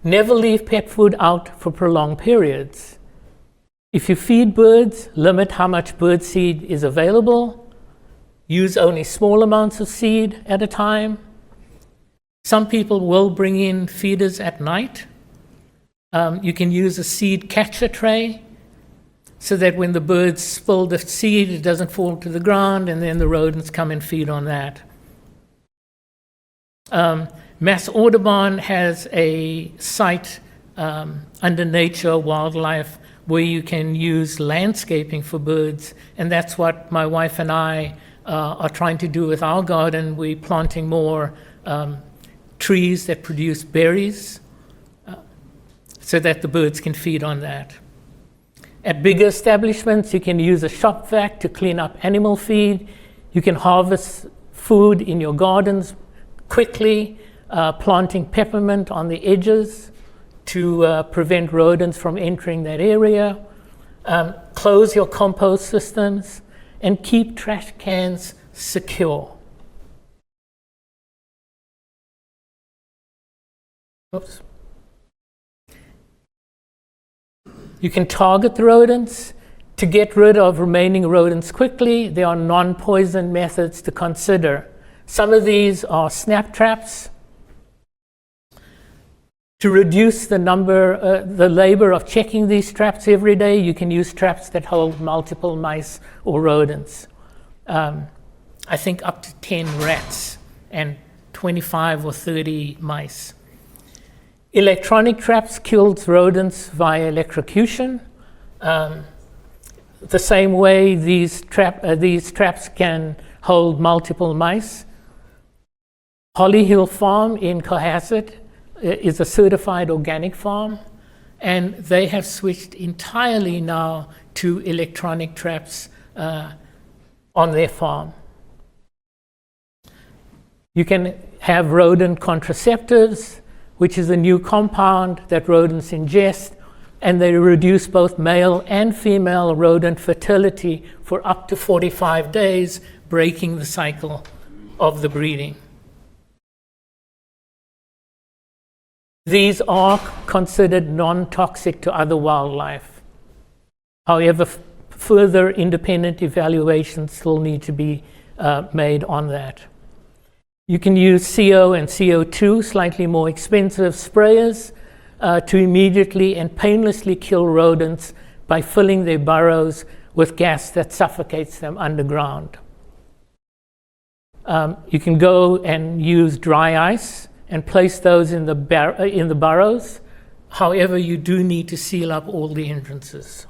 Never leave pet food out for prolonged periods. If you feed birds, limit how much bird seed is available. Use only small amounts of seed at a time. Some people will bring in feeders at night. You can use a seed catcher tray so that when the birds spill the seed, it doesn't fall to the ground, and then the rodents come and feed on that. Mass Audubon has a site under Nature Wildlife where you can use landscaping for birds, and that's what my wife and I are trying to do with our garden. We're planting more trees that produce berries so that the birds can feed on that. At bigger establishments, you can use a shop vac to clean up animal feed. You can harvest food in your gardens quickly, planting peppermint on the edges to prevent rodents from entering that area. Close your compost systems and keep trash cans secure. Oops. You can target the rodents. To get rid of remaining rodents quickly, there are non-poison methods to consider. Some of these are snap traps. To reduce the labor of checking these traps every day, you can use traps that hold multiple mice or rodents. I think up to 10 rats and 25 or 30 mice. Electronic traps kills rodents via electrocution. The same way these traps can hold multiple mice. Holly Hill Farm in Cohasset is a certified organic farm, and they have switched entirely now to electronic traps on their farm. You can have rodent contraceptives, which is a new compound that rodents ingest, and they reduce both male and female rodent fertility for up to 45 days, breaking the cycle of the breeding. These are considered non-toxic to other wildlife. However, further independent evaluations still need to be made on that. You can use CO and CO2, slightly more expensive sprayers, to immediately and painlessly kill rodents by filling their burrows with gas that suffocates them underground. You can go and use dry ice and place those in the burrows. However, you do need to seal up all the entrances.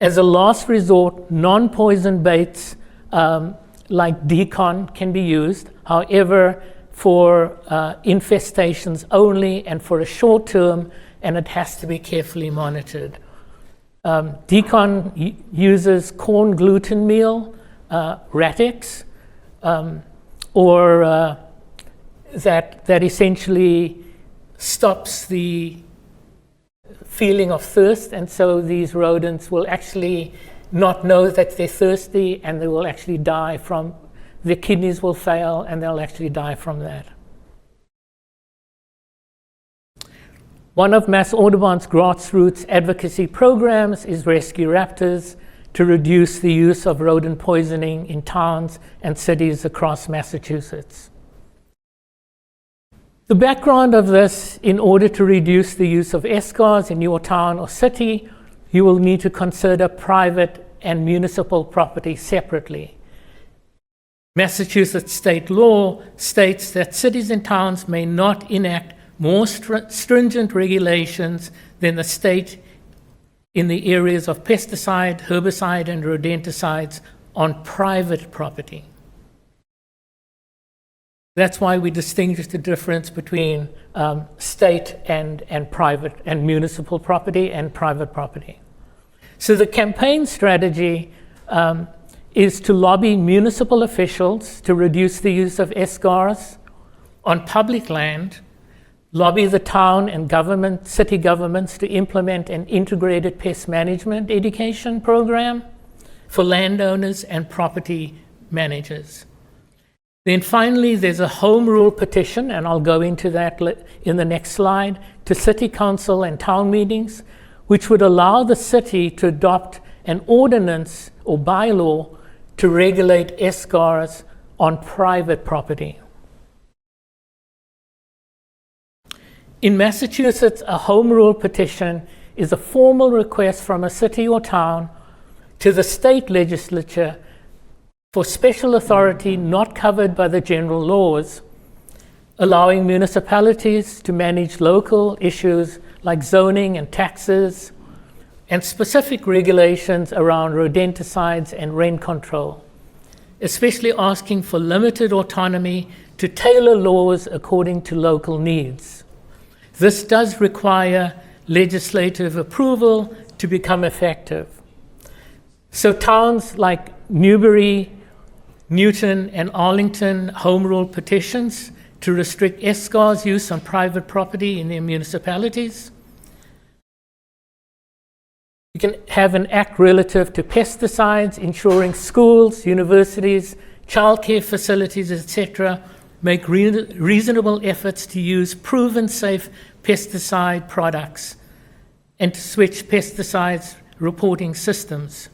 As a last resort, non-poison baits like decon can be used. However, for infestations only and for a short term, and it has to be carefully monitored. Decon uses corn gluten meal, Ratex, or that essentially stops the feeling of thirst, and so these rodents will actually not know that they're thirsty, and they will actually die from, their kidneys will fail, and they'll actually die from that. One of Mass Audubon's grassroots advocacy programs is Rescue Raptors, to reduce the use of rodent poisoning in towns and cities across Massachusetts. The background of this: in order to reduce the use of escars in your town or city, you will need to consider private and municipal property separately. Massachusetts state law states that cities and towns may not enact more stringent regulations than the state in the areas of pesticide, herbicide, and rodenticides on private property. That's why we distinguish the difference between state and private and municipal property and private property. So the campaign strategy is to lobby municipal officials to reduce the use of escars on public land, lobby the town and city governments to implement an integrated pest management education program for landowners and property managers. Then finally, there's a home rule petition, and I'll go into that in the next slide, to city council and town meetings, which would allow the city to adopt an ordinance or bylaw to regulate escars on private property. In Massachusetts, a home rule petition is a formal request from a city or town to the state legislature for special authority not covered by the general laws, allowing municipalities to manage local issues like zoning and taxes, and specific regulations around rodenticides and rent control, especially asking for limited autonomy to tailor laws according to local needs. This does require legislative approval to become effective. So towns like Newbury, Newton, and Arlington home rule petitions to restrict escars use on private property in their municipalities. You can have an act relative to pesticides, ensuring schools, universities, childcare facilities, etc., make reasonable efforts to use proven safe pesticide products and to switch pesticides reporting systems.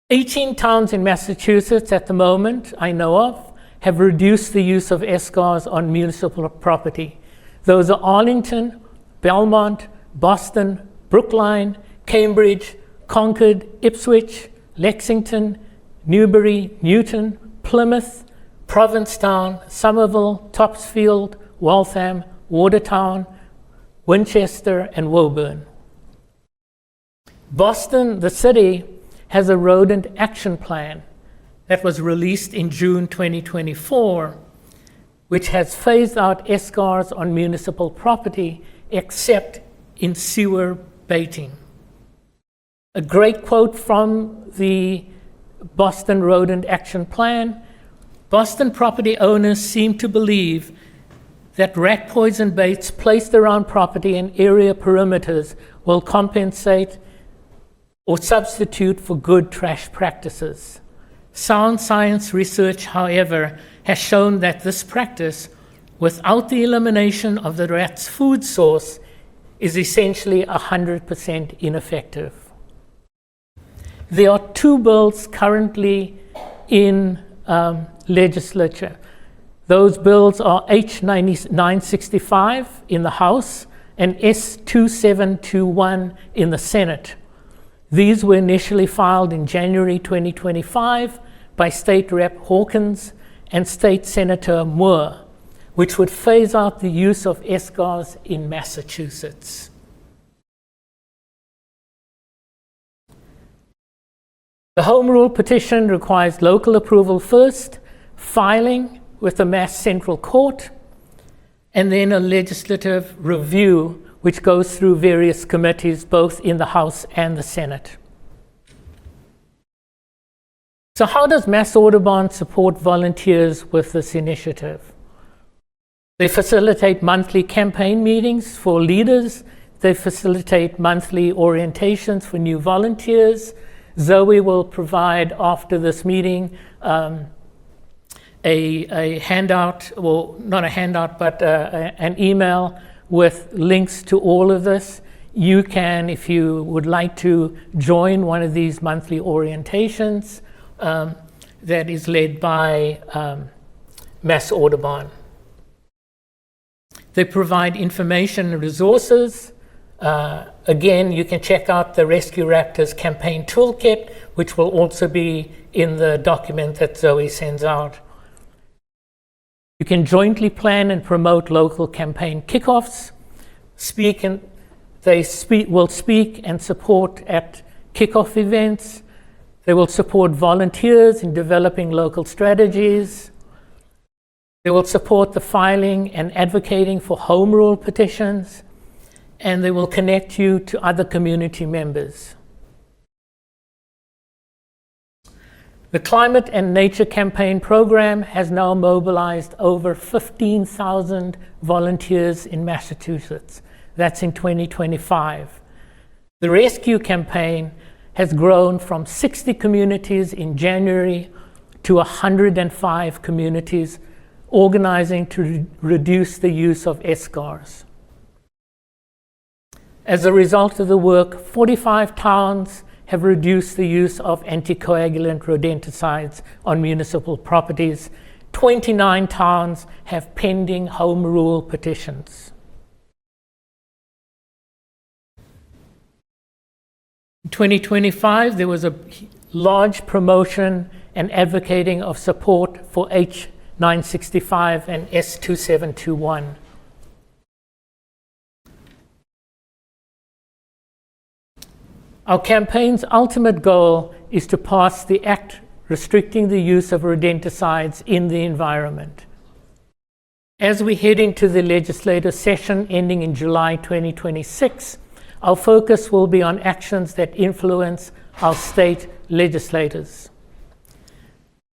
18 towns in Massachusetts at the moment, I know of, have reduced the use of SCARs on municipal property. Those are Arlington, Belmont, Boston, Brookline, Cambridge, Concord, Ipswich, Lexington, Newbury, Newton, Plymouth, Provincetown, Somerville, Topsfield, Waltham, Watertown, Winchester, and Woburn. Boston, the city, has a rodent action plan that was released in June 2024, which has phased out SCARs on municipal property except in sewer baiting. A great quote from the Boston Rodent Action Plan: Boston property owners seem to believe that rat poison baits placed around property and area perimeters will compensate or substitute for good trash practices. Sound science research, however, has shown that this practice, without the elimination of the rat's food source, is essentially 100% ineffective. There are 2 bills currently in legislature. Those bills are H965 in the House and S2721 in the Senate. These were initially filed in January 2025 by State Rep. Hawkins and State Senator Moore, which would phase out the use of SCARs in Massachusetts. The Home Rule petition requires local approval first, filing with the Mass Central Court, and then a legislative review which goes through various committees both in the House and the Senate. So how does Mass Audubon support volunteers with this initiative? They facilitate monthly campaign meetings for leaders. They facilitate monthly orientations for new volunteers. Zoe will provide after this meeting a handout, well, not a handout, but an email with links to all of this. You can, if you would like to join one of these monthly orientations that is led by Mass Audubon. They provide information and resources. Again, you can check out the Rescue Raptors campaign toolkit, which will also be in the document that Zoe sends out. You can jointly plan and promote local campaign kickoffs. They will speak and support at kickoff events. They will support volunteers in developing local strategies. They will support the filing and advocating for home rule petitions, and they will connect you to other community members. The Climate and Nature Campaign program has now mobilized over 15,000 volunteers in Massachusetts. That's in 2025. The Rescue Campaign has grown from 60 communities in January to 105 communities organizing to reduce the use of SCARs. As a result of the work, 45 towns have reduced the use of anticoagulant rodenticides on municipal properties. 29 towns have pending home rule petitions. In 2025, there was a large promotion and advocating of support for H965 and S2721. Our campaign's ultimate goal is to pass the act restricting the use of rodenticides in the environment. As we head into the legislative session ending in July 2026, our focus will be on actions that influence our state legislators.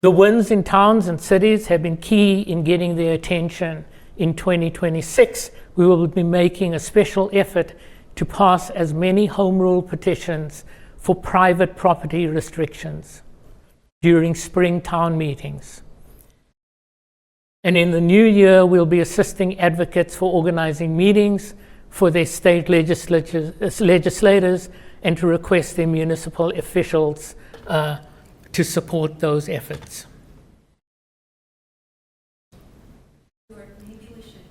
The wins in towns and cities have been key in getting their attention. In 2026, we will be making a special effort to pass as many home rule petitions for private property restrictions during spring town meetings. And in the new year, we'll be assisting advocates for organizing meetings for their state legislators and to request their municipal officials to support those efforts. Maybe we should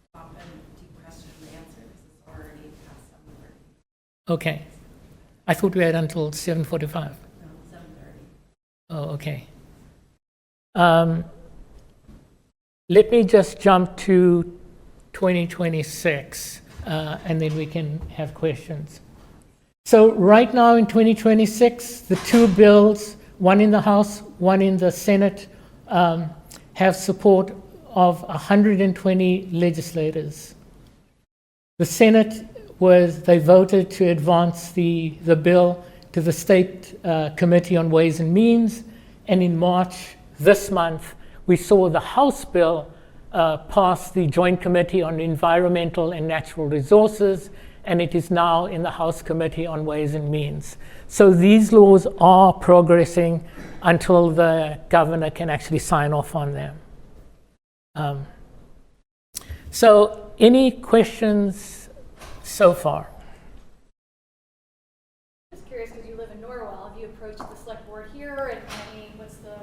stop and do question and answer because it's already past 7:30. Okay. I thought we had until 7:45. No, 7:30. Oh, okay. Let me just jump to 2026, and then we can have questions. So right now in 2026, the two bills, one in the House, one in the Senate, have support of 120 legislators. The Senate they voted to advance the bill to the State Committee on Ways and Means, and in March this month, we saw the House bill pass the Joint Committee on Environmental and Natural Resources, and it is now in the House Committee on Ways and Means. So these laws are progressing until the governor can actually sign off on them. So any questions so far? Just curious, because you live in Norwell, have you approached the select board here, and what's the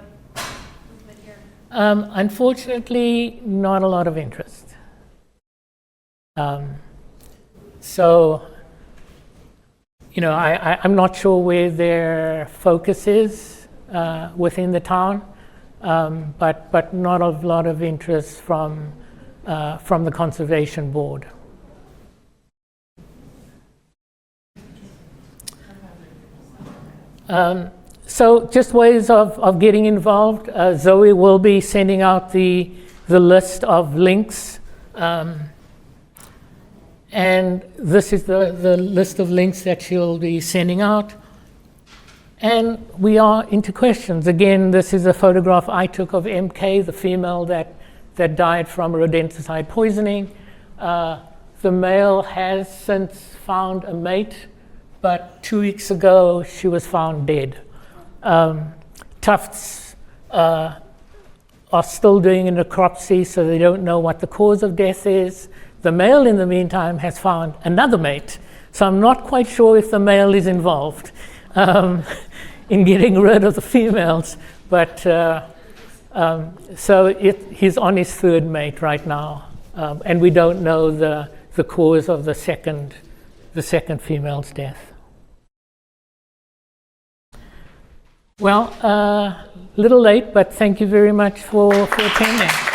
movement here? Unfortunately, not a lot of interest. So, I'm not sure where their focus is within the town, but not a lot of interest from the Conservation Board. So just ways of getting involved. Zoe will be sending out the list of links. And this is the list of links that she'll be sending out. And we are into questions. Again, this is a photograph I took of MK, the female that died from rodenticide poisoning. The male has since found a mate, but 2 weeks ago she was found dead. Tufts are still doing a necropsy, so they don't know what the cause of death is. The male, in the meantime, has found another mate, so I'm not quite sure if the male is involved in getting rid of the females, but so he's on his third mate right now, and we don't know the cause of the second female's death. Well, a little late, but thank you very much for attending.